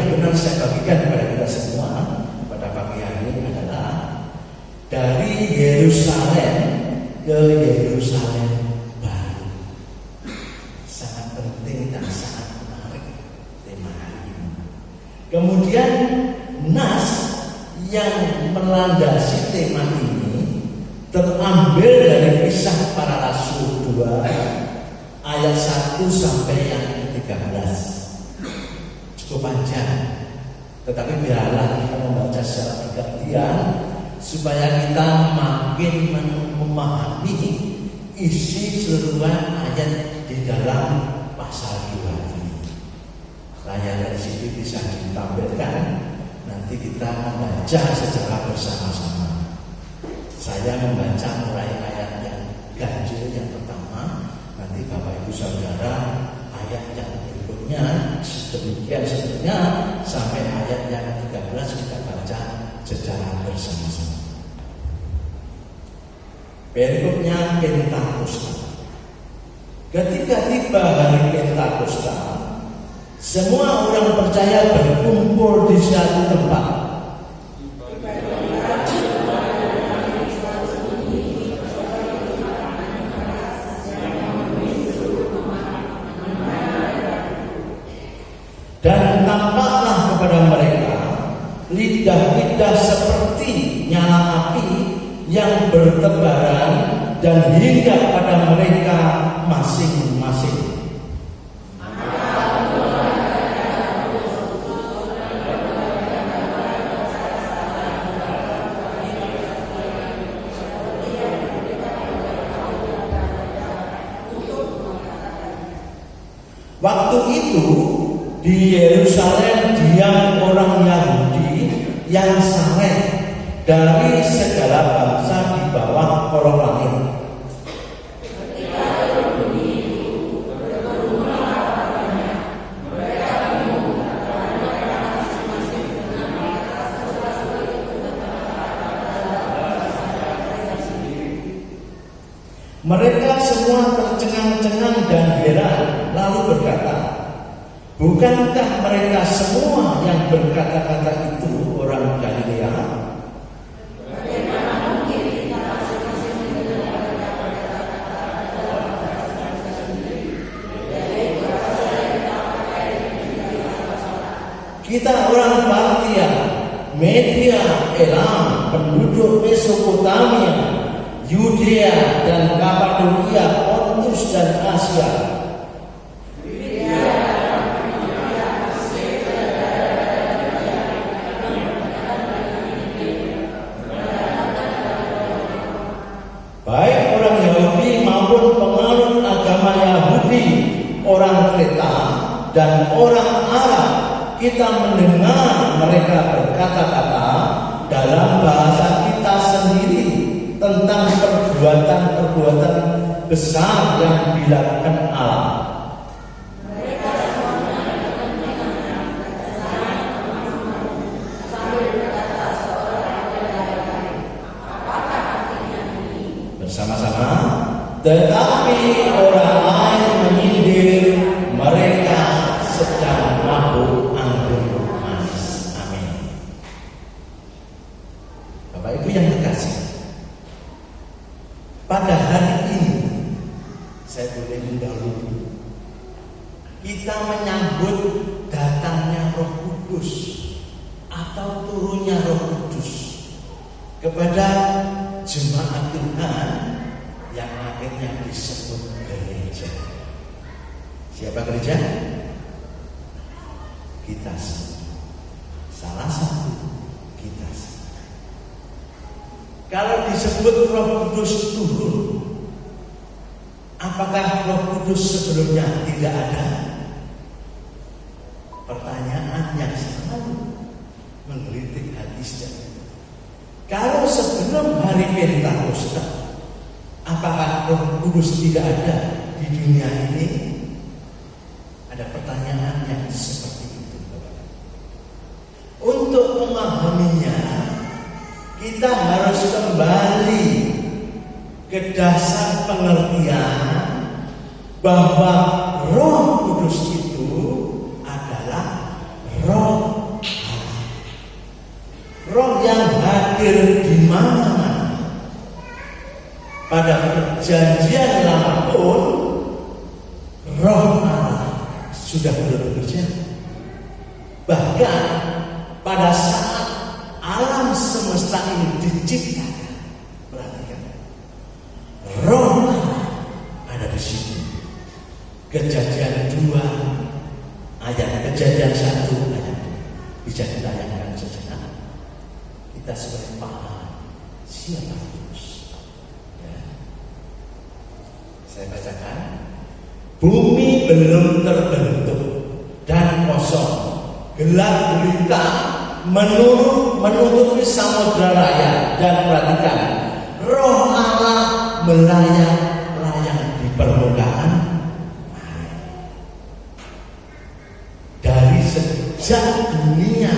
benar saya bagikan kepada kita semua pada pagi hari ini adalah dari Yerusalem ke Yerusalem baru. Sangat penting dan sangat menarik tema hari ini. Kemudian nas yang melandasi tema ini terambil dari Kisah Para Rasul 2 ayat 1 sampai yang ke-13. Cukup panjang, tetapi biarlah kita membaca secara bergantian supaya kita makin memahami isi seluruhan ayat di dalam pasal 2 ini. Layar LCD bisa ditampilkan, nanti kita membaca secara bersama-sama. Saya membaca mulai ayat yang ganjil yang pertama, nanti Bapak Ibu Saudara ayat yang berikutnya sedemikian seterusnya sampai ayat yang 13 kita baca secara bersama-sama. Berikutnya Pentakosta. Ketika tiba hari Pentakosta, semua orang percaya berkumpul di satu tempat. Dan nampaklah kepada mereka lidah-lidah seperti nyala api yang bertebaran dan hingga pada mereka masing-masing. Waktu itu di Yerusalem diam orang Yahudi yang saleh dari segala bangsa di bawah kolong langit. Mereka semua tercengang-cengang dan heran, lalu berkata, bukankah mereka semua yang berkata-kata itu orang Galilea? Kita orang Partia, Media, Elam, penduduk Mesopotamia, Yudea dan Kapadokia, Pontus dan Asia. Baik orang Yahudi maupun penganut agama Yahudi, orang Kreta dan orang Arab, kita mendengar mereka berkata-kata dalam bahasa kita sendiri tentang perbuatan-perbuatan besar yang dilakukan Allah. Bersama-sama, tetapi orang lain menyindir mereka sedang mabuk anggur manis. Amin. Bapak Ibu yang terkasih, pada hari ini saya boleh mendahului, kita menyambut datangnya Roh Kudus atau turunnya Roh Kudus kepada jemaat Tuhan yang akhirnya disebut gereja. Siapa gereja? Kita semua. Salah satu kita semua. Kalau disebut Roh Kudus turun, apakah Roh Kudus sebelumnya tidak ada? Pertanyaan yang selalu menggelitik hati setiap. Kalau sebelum hari Pentakosta, apakah Roh Kudus tidak ada di dunia ini? Ada pertanyaan yang seperti itu. Untuk memahaminya, kita harus kembali ke dasar pengertian bahwa Roh Kudus itu adalah Roh hadir di mana-mana. Pada perjanjian lama pun Roh Allah sudah bekerja. Bahkan pada saat alam semesta ini diciptakan, perhatikan, Roh Allah ada di sini. Kejadian 2 ayat, Kejadian 1 ayat, bisa ditayangkan sejenak. Kita sudah paham siapa Yesus. Ya. Saya bacakan. Bumi belum terbentuk dan kosong, gelap gulita menutupi samudra raya. Dan perhatikan, Roh Allah melayang-layang di permukaan air. Dari sejak dunia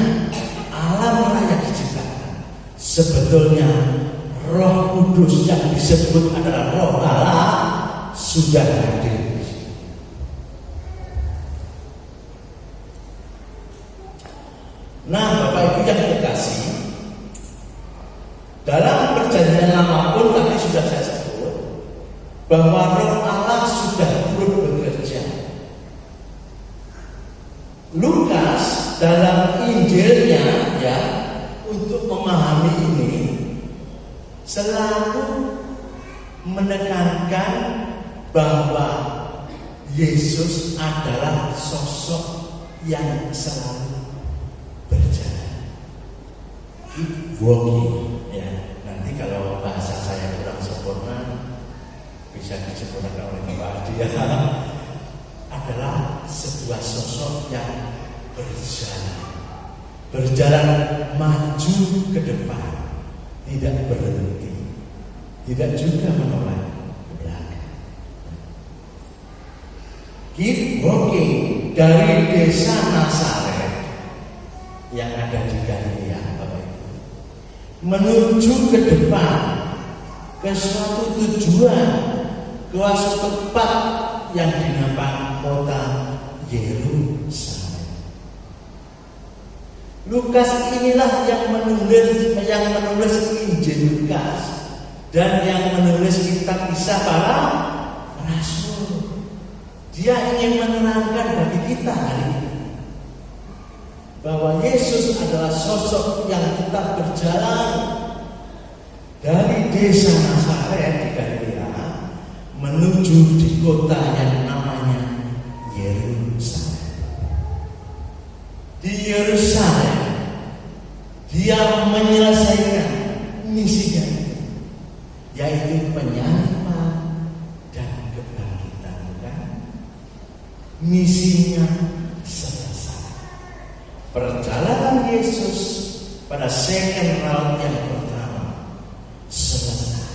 alam raya diciptakan, sebetulnya Roh Kudus yang disebut adalah Roh Allah sudah hadir. Nah, Bapak Ibu yang terkasih, dalam perjanjian lama pun tadi sudah saya sebut bahwa Roh Allah sudah turut bekerja. Lukas dalam Injilnya, ya, untuk memahami ini selalu menekankan bahwa Yesus adalah sosok yang selalu berjalan, keep walking. Ya, nanti kalau bahasa saya kurang sempurna bisa disempurnakan oleh Bapak Adi. Adalah sebuah sosok yang berjalan maju ke depan, tidak berhenti, tidak juga menoleh ke belakang. Keep walking dari desa Nazaret yang ada di Galilea, Bapak Ibu, menuju ke depan, ke suatu tujuan, ke suatu tempat yang dinamakan kota Yerusalem. Lukas inilah yang menulis Injil Lukas dan yang menulis kitab Kisah para Rasul. Dia ingin menerangkan bagi kita hari ini bahwa Yesus adalah sosok yang tetap berjalan dari desa Nazaret di Galilea menuju di kota yang namanya Yerusalem. Di Yerusalem dia menyelesaikan misinya itu, yaitu penyaliban dan kebangkitan. Misinya selesai. Perjalanan Yesus pada second round yang pertama selesai.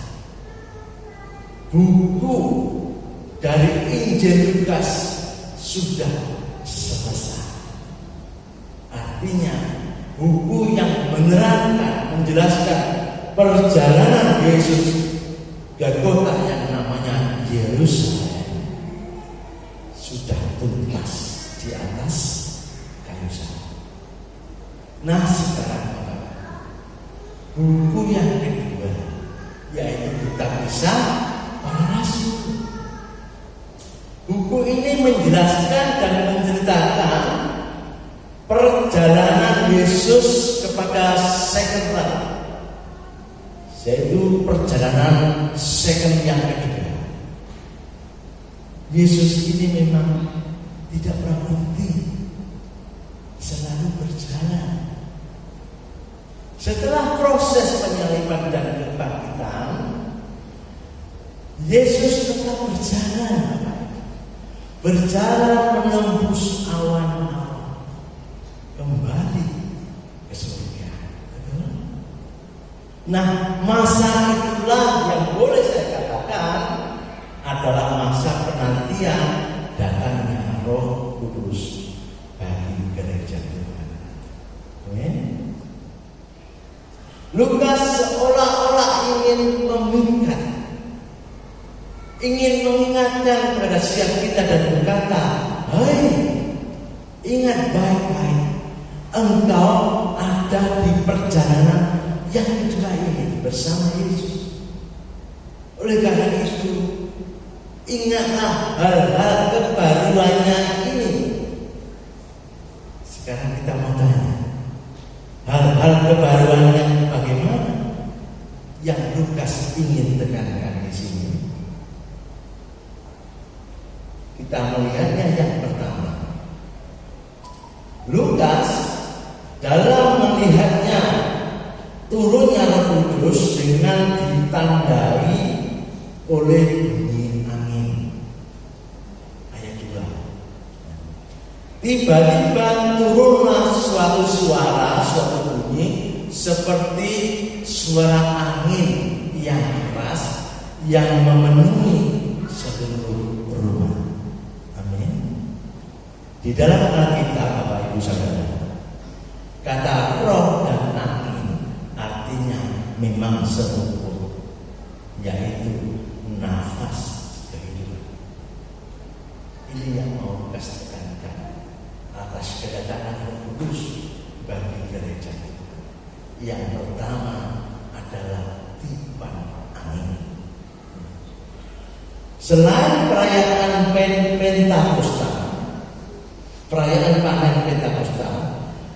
Buku dari Injil Lukas sudah selesai. Artinya buku yang menerangkan, menjelaskan perjalanan Yesus ke kota yang namanya Yerusalem sudah tuntas di atas kayu salib. Nah, sekarang buku yang kedua, yaitu kitab Kisah para Rasul. Buku ini menjelaskan dan menceritakan perjalanan Yesus kepada second round, yaitu perjalanan second yang kedua. Yesus ini memang tidak pernah berhenti, selalu berjalan. Setelah proses penyaliban dan kebangkitan, Yesus tetap berjalan menembus awan-awan kembali ke surga. Betul? Nah, masa itulah yang boleh saya katakan adalah masa penantian datangnya Roh Kudus bagi gereja Tuhan. Amin. Lukas seolah-olah ingin mengingatkan kepada siap kita dan berkata, "Hai, ingat baik-baik, engkau ada di perjalanan yang kedua ini bersama Yesus. Oleh karena itu, ingatlah hal-hal kebaruannya ini. Sekarang kita mau tanya, hal-hal kebaruannya bagaimana yang Lukas ingin tekankan di sini? Kita melihatnya yang pertama. Lukas dalam melihatnya turunnya Roh Kudus dengan ditandai oleh bunyi angin. Ayat 2. Tiba-tiba turunlah suatu suara, suatu bunyi seperti suara angin yang keras yang memenuhi seluruh rumah. Amin. Di dalam Alkitab, Bapak Ibu Saudara, kata roh dan angin artinya memang serupa, yaitu nafas kehidupan. Ini yang mau Lukas tekankan atas kedatangan Roh Kudus bagi gereja. Yang pertama adalah tiupan angin. Selain perayaan Pentakosta, perayaan panen Pentakosta,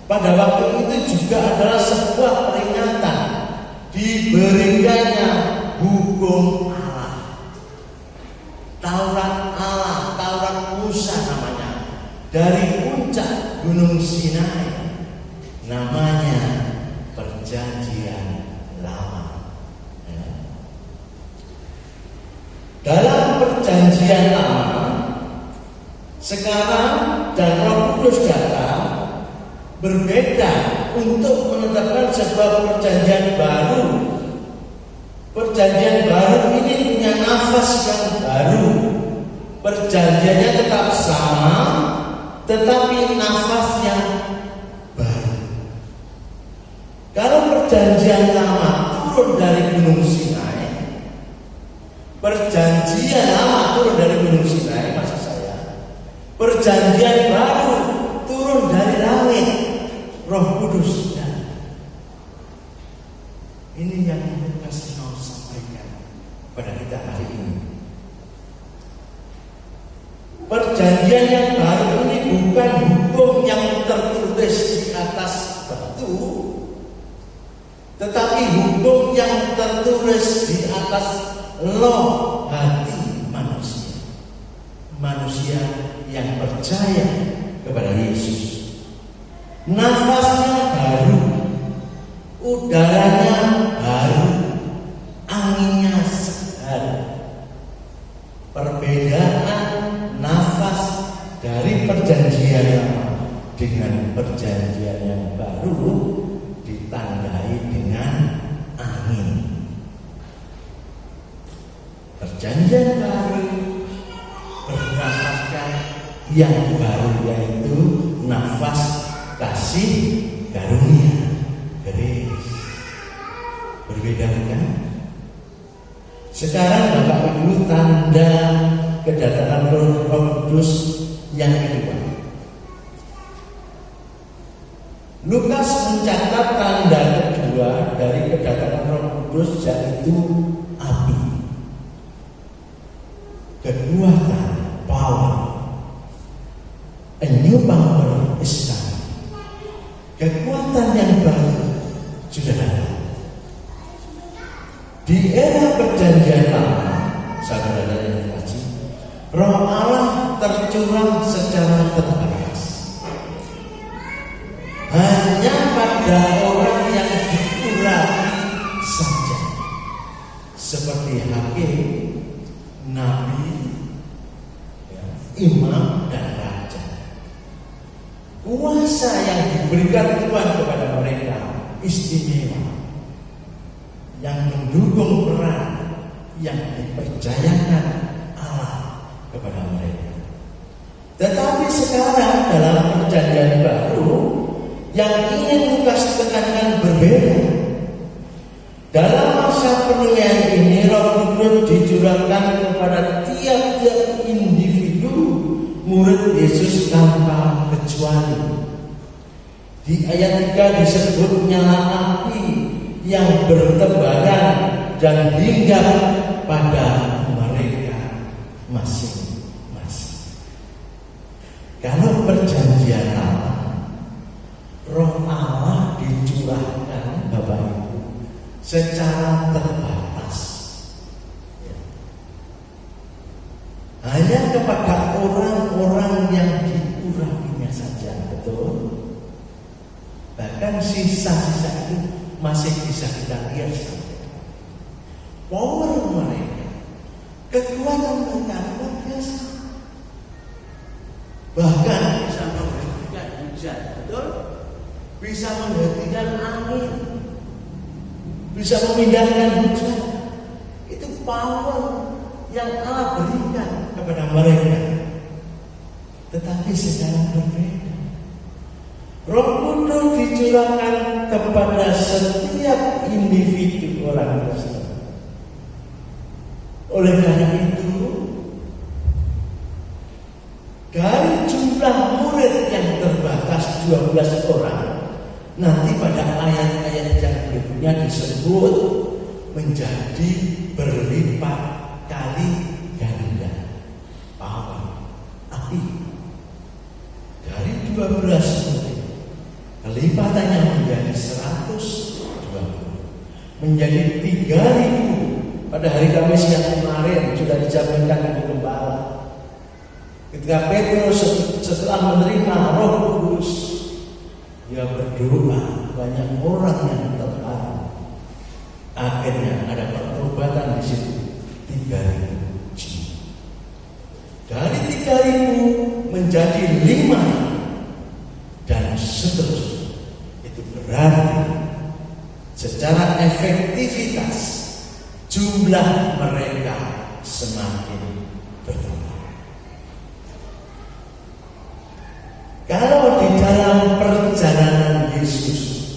pada waktu itu juga adalah sebuah peringatan diberikannya hukum Allah, Taurat Allah, Taurat Musa namanya, dari puncak Gunung Sinai, namanya Perjanjian Lama. Dalam Perjanjian Lama, sekarang dan Roh Kudus datang berbeda untuk menetapkan sebuah perjanjian baru. Perjanjian baru ini punya nafas yang baru. Perjanjiannya tetap sama, tetapi nafasnya baru. Kalau perjanjian lama turun dari Gunung Sinai, perjanjian lama turun dari Gunung Sinai, maksud saya, perjanjian baru turun dari langit, Roh Kudus. Ini yang Lukas mau sampaikan pada kita hari ini. Perjanjian yang baru ini bukan hukum yang tertulis di atas batu, tetapi hukum yang tertulis di atas loh hati manusia. Manusia yang percaya kepada Yesus. Nafasnya baru, udaranya baru, anginnya segar. Perbedaan nafas dari perjanjian lama dengan perjanjian yang baru ditandai dengan angin. Perjanjian baru bernafaskan yang baru, yaitu nafas kasih karunia, grace. Berbeda kan? Sekarang Bapak Ibu, tanda kedatangan Roh Kudus yang kedua. Lukas mencatat tanda kedua dari kedatangan Roh Kudus, yaitu api. Kekuatan, power. A new power is coming. Kekuatan yang baru sudah datang. Di era perjanjian lama, saudara yang terkasih, Roh Allah tercurah secara terbatas. Hanya pada orang yang diurapi saja, seperti hakim, nabi, imam, dan raja. Kuasa yang diberikan Tuhan kepada mereka istimewa, yang mendukung peran yang dipercayakan Allah kepada mereka. Tetapi sekarang dalam perjanjian baru, yang ingin Lukas tekankan berbeda. Dalam masa penilaian ini, Roh Kudus dicurahkan kepada tiap-tiap individu murid Yesus tanpa kecuali. Di ayat 3 disebut nyala api yang bertebaran dan hinggap pada mereka masing-masing. Kalau perjanjian lama, Roh Allah dicurahkan Bapak Ibu secara terbatas, ya. Hanya kepada orang-orang yang diurapinya saja, betul. Bahkan sisa-sisa itu masih bisa kita lihat. Power mereka, kekuatan mereka luar biasa. Bahkan bisa menghentikan hujan, betul? Bisa menghentikan angin, bisa memindahkan hujan. Itu power yang Allah berikan kepada mereka. Tetapi sekarang berbeda. Roh Kudus dicurahkan kepada setiap individu orang Kristen. Oleh karena itu, dari jumlah murid yang terbatas 12 orang, nanti pada ayat-ayat yang berikutnya disebut menjadi berlipat kali ganda. Power, api. Dari 12 murid, kelipatannya menjadi 120, menjadi 3.000. Pada hari Kamis yang kemarin sudah dijaminkan Ibu Gembala. Ketika Petrus setelah menerima Roh Kudus, dia berdoa, banyak orang yang terharu. Akhirnya ada pertobatan di situ, 3.000 jiwa. Dari 3.000 menjadi 5 dan seterusnya. Itu berarti secara efektivitas jumlah mereka semakin bertambah. Kalau di dalam perjalanan Yesus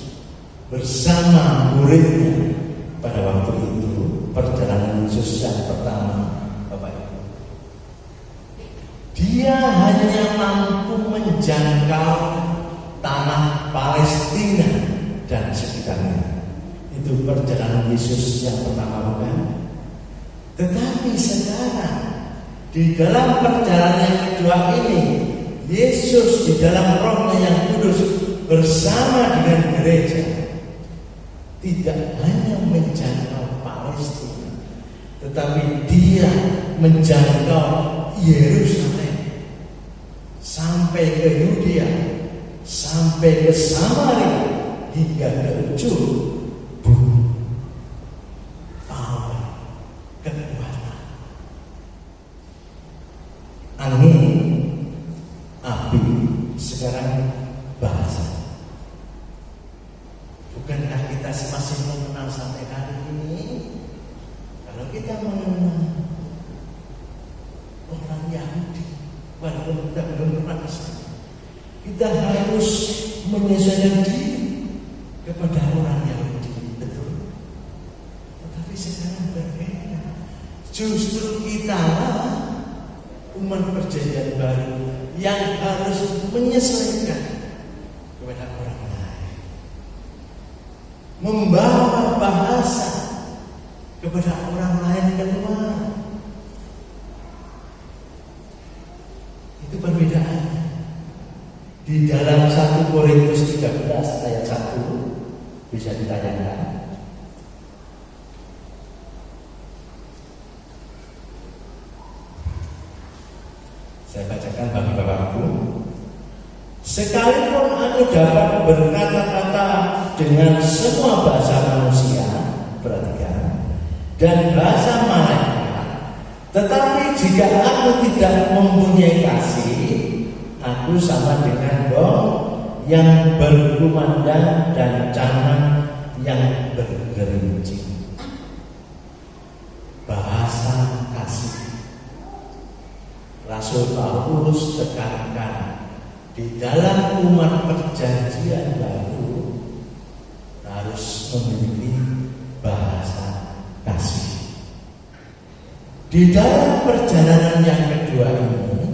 bersama muridnya pada waktu itu, perjalanan Yesus yang pertama, Bapak Ibu, dia hanya mampu menjangkau tanah Palestina dan sekitarnya. Itu perjalanan Yesus yang pertama, bukan? Tetapi sekarang di dalam perjalanan yang kedua ini, Yesus di dalam Roh-Nya yang kudus bersama dengan gereja tidak hanya menjangkau Palestina, tetapi dia menjangkau Yerusalem sampai ke Yudea, sampai ke Samaria, hingga ke ujung bumi. Power, kekuatan, angin, api, sekarang bahasa. Bukankah kita masih mengenal sampai hari ini? Kalau kita mengenal orang Yahudi, walaupun kita belum pernah ke sana, kita harus menyesuaikan diri kepada orang Yahudi, betul. Tetapi sekarang berbeda. Justru kita umat perjanjian baru yang harus menyesuaikan kepada orang lain, membawa bahasa kepada orang lain keluar. Itu perbedaannya. Di dalam 1 Korintus 13 ayat 1 bisa ditanyakan. Saya bacakan bagi Bapakku. Sekalipun aku dapat berkata-kata dengan semua bahasa manusia, perhatikan, dan bahasa malaikat, tetapi jika aku tidak mempunyai kasih, aku sama dengan gong yang berkumandang dan canang yang bergerincing. Bahasa kasih. Rasul Paulus tekankan di dalam umat perjanjian baru harus memiliki bahasa kasih. Di dalam perjalanan yang kedua ini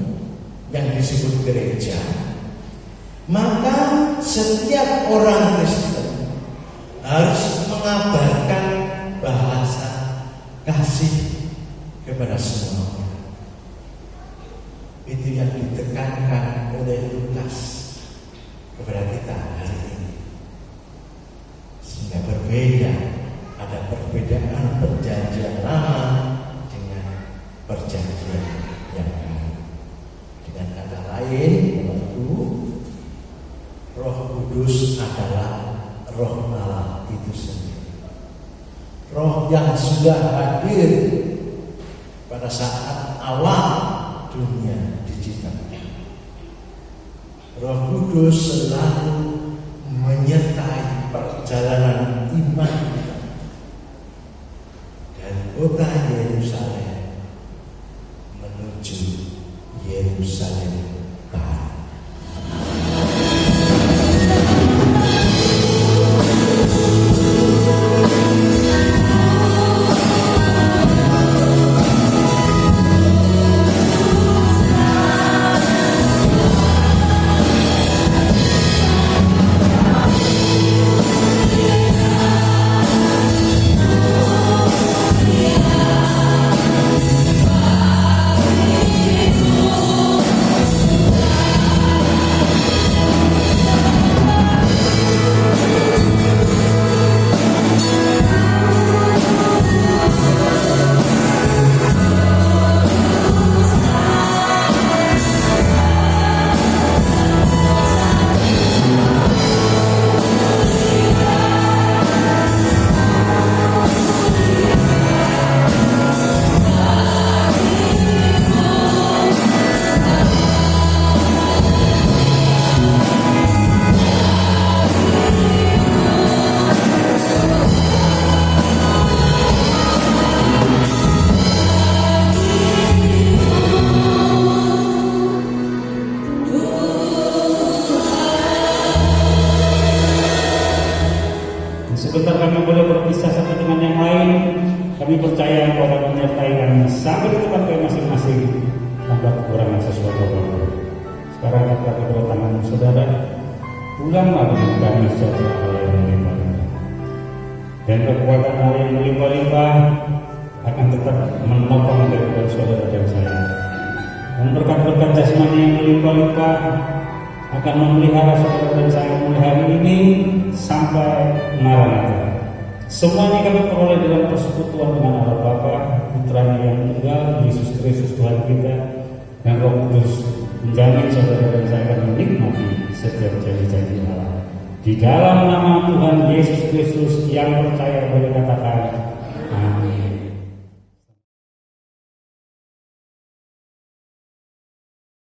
yang disebut gereja, maka setiap orang Kristen harus mengabarkan bahasa kasih kepada semua orang. Itu yang ditekankan oleh Lukas kepada kita hari ini. Sehingga berbeda, ada perbedaan perjanjian lama dengan perjanjian yang baru. Dengan kata lain, menurutku, Roh Kudus adalah Roh Allah itu sendiri. Roh yang sudah hadir pada saat awal dunia diciptakan. Roh Kudus selalu menyertai perjalanan iman kita dari kota Yerusalem menuju Yerusalem baru. Sebentar kami boleh berpisah satu dengan yang lain. Kami percaya Engkau akan menyertai kami sampai di tempat kami masing-masing tanpa kekurangan sesuatu apapun. Sekarang kita kedua tangan saudara, pulanglah dengan kami sejahtera Allah yang melimpah-limpah. Dan kekuatan Allah yang melimpah-limpah akan tetap menopang kehidupan saudara dan saya. Dan berkat-berkat jasmani yang melimpah-limpah akan memelihara saudara dan saya mulai hari ini sampai Maranatha. Semuanya kami peroleh dalam persekutuan dengan Allah Bapa, Putranya yang tunggal, Yesus Kristus Tuhan kita, dan Roh Kudus menjamin saudara dan saya akan menikmati setiap janji-janji Allah. Di dalam nama Tuhan Yesus Kristus yang percaya boleh katakan